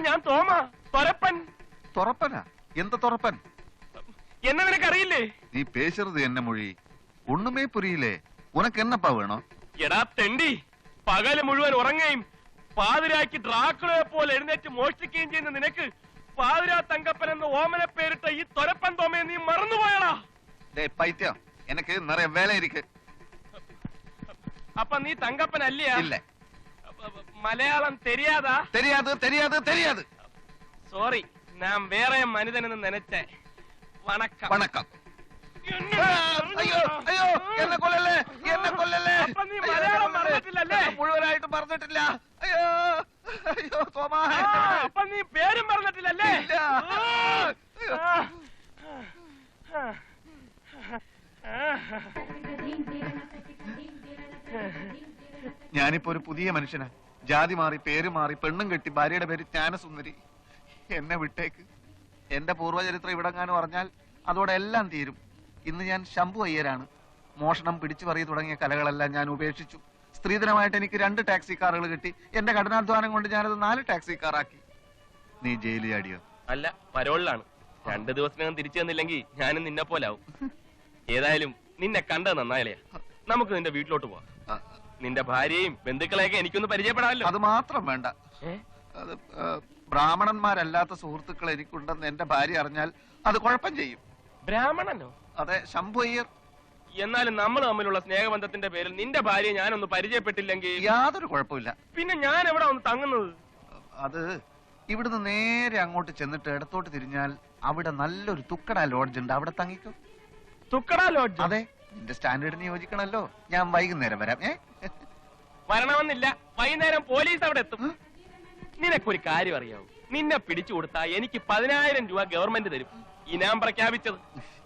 ഞാൻ തോമാ തൊരപ്പൻ. തൊറപ്പനാ? എന്ത് തൊറപ്പൻ? എന്നെ നിനക്കറിയില്ലേ? നീ പേശരുത് എന്നെ മൊഴി. ഒണ്ണുമേ പുരിയില്ലേ? ഉനക്ക് എന്നപ്പാ വേണോ? എടാ തെണ്ടി, പകല് മുഴുവൻ ഉറങ്ങുകയും പാതിരാക്കി ഡ്രാക്കുളയെ പോലെ എഴുന്നേറ്റ് മോഷ്ടിക്കുകയും ചെയ്യുന്ന നിനക്ക് പാതിരാ തങ്കപ്പൻ എന്ന് ഓമന പേരിട്ട ഈ തൊരപ്പൻ തോമയെ നീ മറന്നുപോയടാ. പൈത്യം, എനിക്ക് നിറയെ വേല ഇരിക്ക്. അപ്പൊ നീ തങ്കപ്പനല്ലേ? ഇല്ല. മലയാളം തെരിയാതാ? തെരിയാത് തെരിയാത് തെരിയാത്. സോറി, ഞാൻ വേറെ മനിതനെന്ന് നനച്ചേ. വണക്കം. വണക്കം. അയ്യോ അയ്യോ, എന്നെ കൊല്ലല്ലേ, എന്നെ കൊല്ലല്ലേ. അപ്പൊ നീ മലയാളം മറന്നിട്ടില്ലല്ലേ? മുഴുവനായിട്ട് പറഞ്ഞിട്ടില്ല. അയ്യോ അയ്യോ തോമാ. അപ്പൊ നീ പേരും പറഞ്ഞിട്ടില്ലല്ലേ? ഞാനിപ്പോ ഒരു പുതിയ മനുഷ്യനാ. ജാതി മാറി, പേര് മാറി, പെണ്ണും കെട്ടി, ഭാര്യയുടെ പേര് ജ്ഞാനസുന്ദരി. എന്നെ വിട്ടേക്ക്. എന്റെ പൂർവ്വചരിത്രം ഇവിടെങ്ങാനും പറഞ്ഞാൽ അതോടെ എല്ലാം തീരും. ഇന്ന് ഞാൻ ശംഭു അയ്യരാണ്. മോഷണം, പിടിച്ചു പറി തുടങ്ങിയ കലകളെല്ലാം ഞാൻ ഉപേക്ഷിച്ചു. സ്ത്രീധനമായിട്ട് എനിക്ക് 2 ടാക്സി കാറുകൾ കിട്ടി. എന്റെ കഠിനാധ്വാനം കൊണ്ട് ഞാനത് 4 ടാക്സി കാറാക്കി. നീ ജയിലിൽ ചാടിയോ? അല്ല, പരോളിലാണ്. 2 ദിവസത്തിനകം തിരിച്ചു തന്നില്ലെങ്കിൽ ഞാനും നിന്നെ പോലാവും. ഏതായാലും നിന്നെ കണ്ടത് നന്നായാലേ. നമുക്ക് നിന്റെ വീട്ടിലോട്ട് പോവാം. നിന്റെ ഭാര്യയും ബന്ധുക്കളെയൊക്കെ എനിക്കൊന്ന് പരിചയപ്പെടാമല്ലോ. അത് മാത്രം വേണ്ട. അത് ബ്രാഹ്മണന്മാരല്ലാത്ത സുഹൃത്തുക്കൾ എനിക്കുണ്ടെന്ന് എന്റെ ഭാര്യ അറിഞ്ഞാൽ അത് കുഴപ്പം ചെയ്യും. ബ്രാഹ്മണനോ? അതെ, ശംഭു അയ്യർ. എന്നാലും നമ്മൾ തമ്മിലുള്ള സ്നേഹബന്ധത്തിന്റെ പേരിൽ നിന്റെ ഭാര്യ ഞാനൊന്ന് പരിചയപ്പെട്ടില്ലെങ്കിൽ യാതൊരു കുഴപ്പമില്ല. പിന്നെ ഞാൻ എവിടെ ഒന്ന് തങ്ങുന്നത്? അത് ഇവിടുന്ന് നേരെ അങ്ങോട്ട് ചെന്നിട്ട് ഇടത്തോട്ട് തിരിഞ്ഞാൽ അവിടെ നല്ലൊരു തുക്കട ലോഡ്ജ് ഉണ്ട്. അവിടെ തങ്ങിക്കോ. തുക്കട ലോഡ്ജ്? അതെ, നിന്റെ സ്റ്റാൻഡേർഡിന് യോജിക്കണല്ലോ. ഞാൻ വൈകുന്നേരം വരാം. വരണമെന്നില്ല, വൈകുന്നേരം പോലീസ് അവിടെ എത്തും. നിനക്കൊരു കാര്യം അറിയാവൂ, നിന്നെ പിടിച്ചു കൊടുത്താ എനിക്ക് 10,000 രൂപ ഗവൺമെന്റ് തരും. ഇനാം പ്രഖ്യാപിച്ചത്.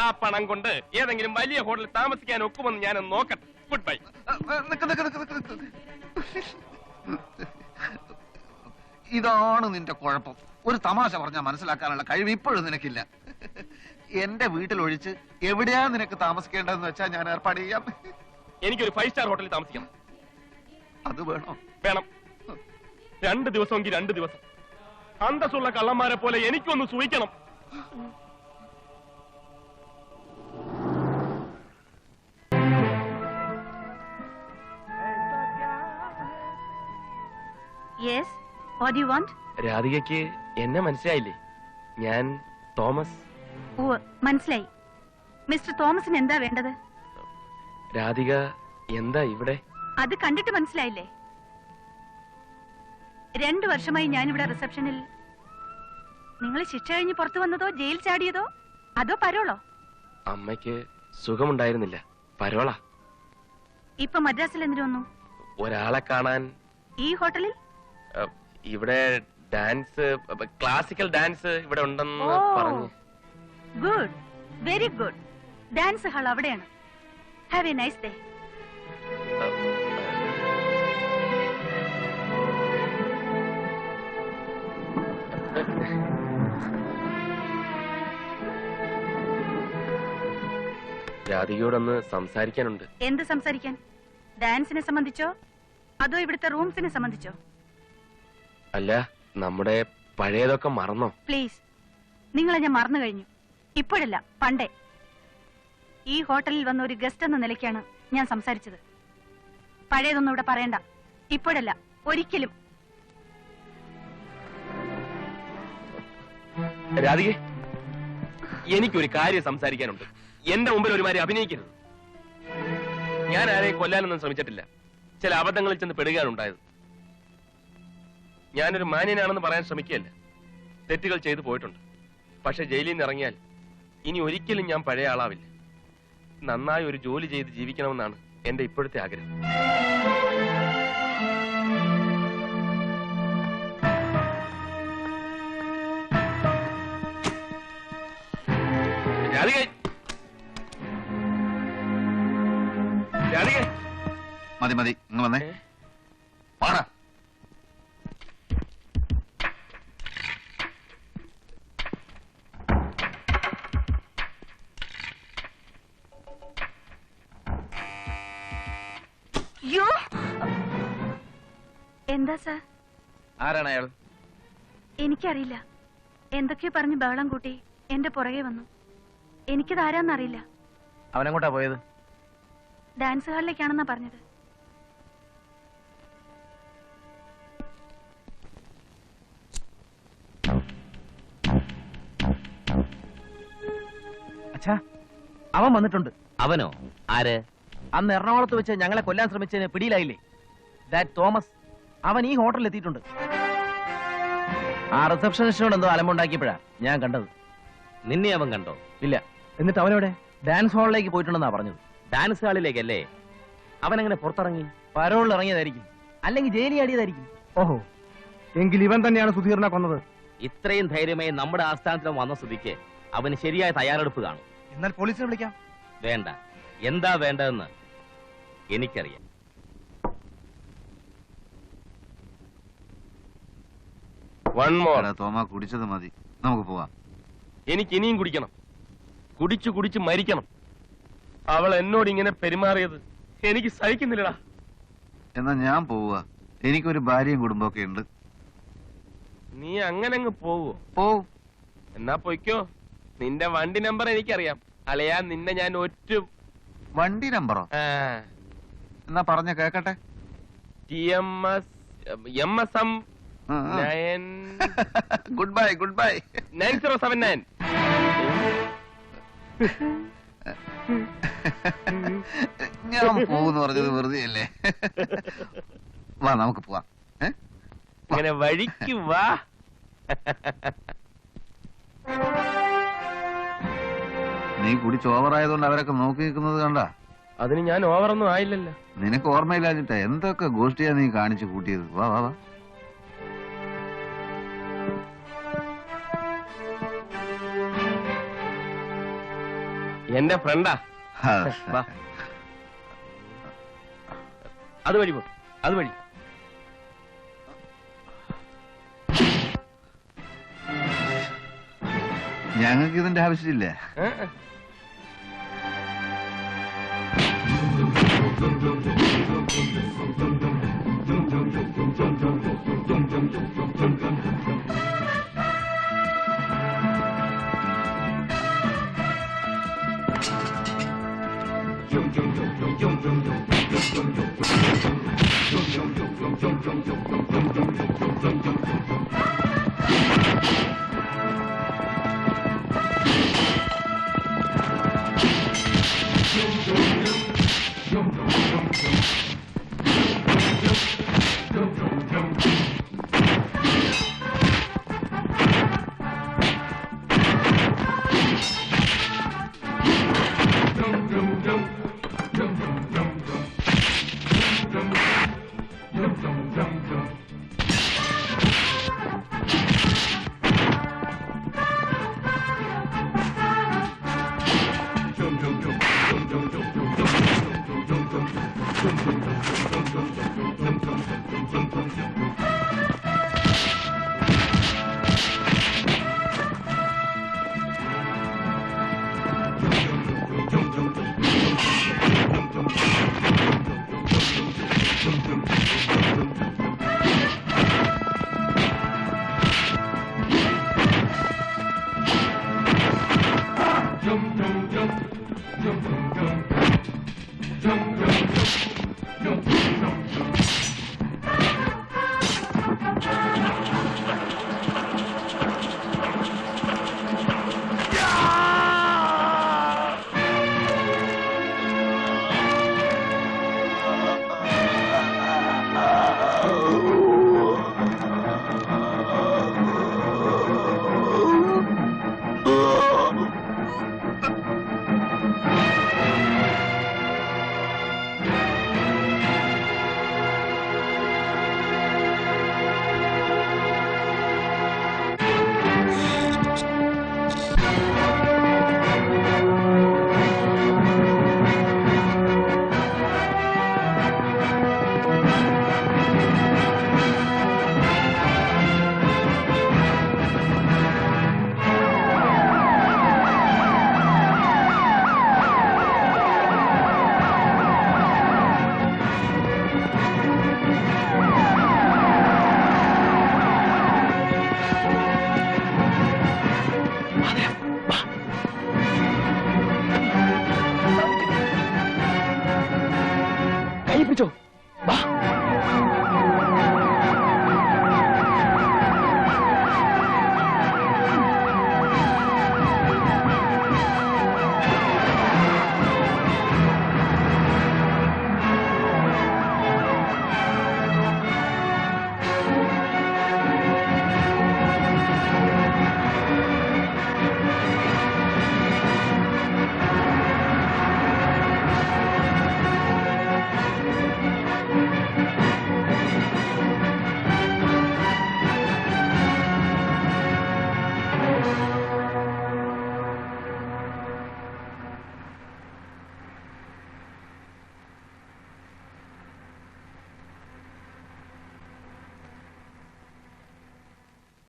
ആ പണം കൊണ്ട് ഏതെങ്കിലും വലിയ ഹോട്ടലിൽ താമസിക്കാൻ ഒക്കുമെന്ന് ഞാനൊന്ന് നോക്കട്ടെ. Good bye. ഇതാണ് നിന്റെ കുഴപ്പം. ഒരു തമാശ പറഞ്ഞാൽ മനസ്സിലാക്കാനുള്ള കഴിവ് ഇപ്പോഴും നിനക്കില്ല. എന്റെ വീട്ടിലൊഴിച്ച് എവിടെയാ നിനക്ക് താമസിക്കേണ്ടതെന്ന് വെച്ചാൽ ഞാൻ ഏർപ്പാട് ചെയ്യാം. എനിക്കൊരു 5 സ്റ്റാർ ഹോട്ടലിൽ താമസിക്കണം. അത് വേണോ? വേണം. 2 ദിവസമെങ്കിൽ 2 ദിവസം. അന്തസ്സുള്ള കള്ളന്മാരെ പോലെ എനിക്കൊന്ന് സൂഹിക്കണം. Yes, what do you want? രാധികയ്ക്ക് എന്നെ മനസ്സിലായില്ലേ? ഞാൻ തോമസ്. ഓ, മനസ്സിലായി. മിസ്റ്റർ തോമസിന് എന്താ വേണ്ടത്? രാധിക എന്താ ഇവിടെ? അത് കണ്ടിട്ട് മനസ്സിലായില്ലേ? 2 വർഷമായി ഞാനിവിടെ റിസപ്ഷനിൽ. നിങ്ങൾ ശിക്ഷ കഴിഞ്ഞ് പുറത്തു വന്നതോ ജയിൽ ചാടിയതോ അതോ പരോളോ? അമ്മയ്ക്ക് സുഖമുണ്ടായിരുന്നില്ല. പരോളാ. ഇപ്പൊ മദ്രാസിൽ എന്തിനു വന്നു? ഒരാളെ കാണാൻ. ഈ ഹോട്ടലിൽ? ഇവിടെ ഡാൻസ്, ക്ലാസിക്കൽ ഡാൻസ് ഇവിടെ ഉണ്ടെന്ന് പറഞ്ഞു. Good, very good. Dance hall അവിടെയാണ്. Have a nice day. രാധികയോടൊന്ന് സംസാരിക്കാനുണ്ട്. എന്ത് സംസാരിക്കാൻ? ഡാൻസിനെ സംബന്ധിച്ചോ അതോ ഇവിടുത്തെ റൂംസിനെ സംബന്ധിച്ചോ? അല്ല, നമ്മുടെ പഴയതൊക്കെ മറന്നോ? പ്ലീസ്, നിങ്ങളെ ഞാൻ മറന്നു കഴിഞ്ഞു. ഇപ്പോഴല്ല, പണ്ടേ. ഈ ഹോട്ടലിൽ വന്ന ഒരു ഗസ്റ്റ് എന്ന നിലയ്ക്കാണ് ഞാൻ സംസാരിച്ചത്. പഴയതൊന്നും ഇവിടെ പറയണ്ട. ഇപ്പോഴല്ല, ഒരിക്കലും. രാധികേ, എനിക്കൊരു കാര്യം സംസാരിക്കാനുണ്ട്. എന്റെ മുമ്പിൽ ഒരുമാതിരി അഭിനയിക്കരുത്. ഞാൻ ആരെയും കൊല്ലാനൊന്നും ശ്രമിച്ചിട്ടില്ല. ചില അബദ്ധങ്ങളിൽ ചെന്ന് പെടുകയാണ് ഉണ്ടായത്. ഞാനൊരു മാന്യനാണെന്ന് പറയാൻ ശ്രമിക്കുകയല്ല. തെറ്റുകൾ ചെയ്തു പോയിട്ടുണ്ട്. പക്ഷെ ജയിലിൽ നിന്ന് ഇറങ്ങിയാൽ ഇനി ഒരിക്കലും ഞാൻ പഴയ ആളാവില്ല. നന്നായി ഒരു ജോലി ചെയ്ത് ജീവിക്കണമെന്നാണ് എന്റെ ഇപ്പോഴത്തെ ആഗ്രഹം. രാധികേ രാധികേ മതി മതി ഇങ്ങ് വന്നേ പാടാ. യോ എന്താ സാർ? ആരാണ് അയാൾ? എനിക്കറിയില്ല. എന്തൊക്കെയോ പറഞ്ഞ് ബഹളം കൂട്ടി എന്റെ പുറകെ വന്നു. എനിക്കിത് ആരാന്നറിയില്ല. അവനെങ്ങോട്ടാ പോയത്? ഡാൻസ് ഹാളിലേക്കാണെന്നാ പറഞ്ഞത്. അച്ഛാ, അവൻ വന്നിട്ടുണ്ട്. അവനോ? ആര്? അന്ന് എറണാകുളത്ത് വെച്ച് ഞങ്ങളെ കൊല്ലാൻ ശ്രമിച്ചതിന് പിടിയിലായില്ലേ, ദാറ്റ് തോമസ്. അവൻ ഈ ഹോട്ടലിൽ എത്തിയിട്ടുണ്ട്. ആ റിസപ്ഷനിസ്റ്റിനോട് എന്തോ അലമ്പുണ്ടാക്കിയപ്പോഴാ ഞാൻ കണ്ടത്. നിന്നെ അവൻ കണ്ടോ? ഇല്ല. എന്നിട്ട് അവനോടെ ഡാൻസ് ഹാളിലേക്ക് പോയിട്ടുണ്ടെന്നാ പറഞ്ഞത്. ഡാൻസ് ഹാളിലേക്കല്ലേ? അവനെങ്ങനെ പുറത്തിറങ്ങി? പരോളിൽ ഇറങ്ങിയതായിരിക്കും, അല്ലെങ്കിൽ ജയിലിൽ ആടിയതായിരിക്കും. ഓഹോ, എങ്കിൽ ഇവൻ തന്നെയാണ് സുധീറിനെ കൊന്നത്. ഇത്രയും ധൈര്യമായി നമ്മുടെ ആസ്ഥാനത്തിൽ വന്ന സ്ഥിതിക്ക് അവന് ശരിയായ തയ്യാറെടുപ്പ് കാണും. എന്നാൽ പോലീസിനെ വിളിക്കാം. വേണ്ട. എന്താ വേണ്ടതെന്ന് എനിക്കറിയാം. One more. എടാ തോമ, കുടിച്ചത് മതി, നമുക്ക് പോവാം. എനിക്ക് ഇനിയും കുടിക്കണം. കുടിച്ചു കുടിച്ച് മരിക്കണം. അവൾ എന്നോട് ഇങ്ങനെ പെരുമാറിയത് എനിക്ക് സഹിക്കുന്നില്ലടാ. എന്നാ ഞാൻ പോവുക. എനിക്കൊരു ഭാര്യയും കുടുംബമൊക്കെ ഉണ്ട്. നീ അങ്ങനെ അങ്ങ് പോവോ? പോവും. എന്നാ പൊയ്ക്കോ. നിന്റെ വണ്ടി നമ്പർ എനിക്കറിയാം. അലയാ, നിന്നെ ഞാൻ വണ്ടി നമ്പറോ? എന്നാ പറഞ്ഞ കേക്കട്ടെ. TMS MSM good bye, good bye. 9079. ഞാൻ പോവെന്ന് പറഞ്ഞത് വെറുതെ അല്ലേ? വാ, നമുക്ക് പോവാം. അങ്ങനെ വഴിക്ക് വാ. നീ കുടിച്ച് ഓവറായതുകൊണ്ട് അവരൊക്കെ നോക്കി നിൽക്കുന്നത് കണ്ടാ? അതിന് ഞാൻ ഓവറൊന്നും ആയില്ലല്ലോ. നിനക്ക് ഓർമ്മയില്ലാഞ്ഞിട്ടാ എന്തൊക്കെ ഗോഷ്ടിയാ നീ കാണിച്ചു കൂട്ടിയത്. വാ വാ വാ. എന്റെ ഫ്രണ്ടാ. വാ. അതുവഴി പോ, അതുവഴി. ഞങ്ങൾക്ക് ഇതിന്റെ ആവശ്യമില്ല.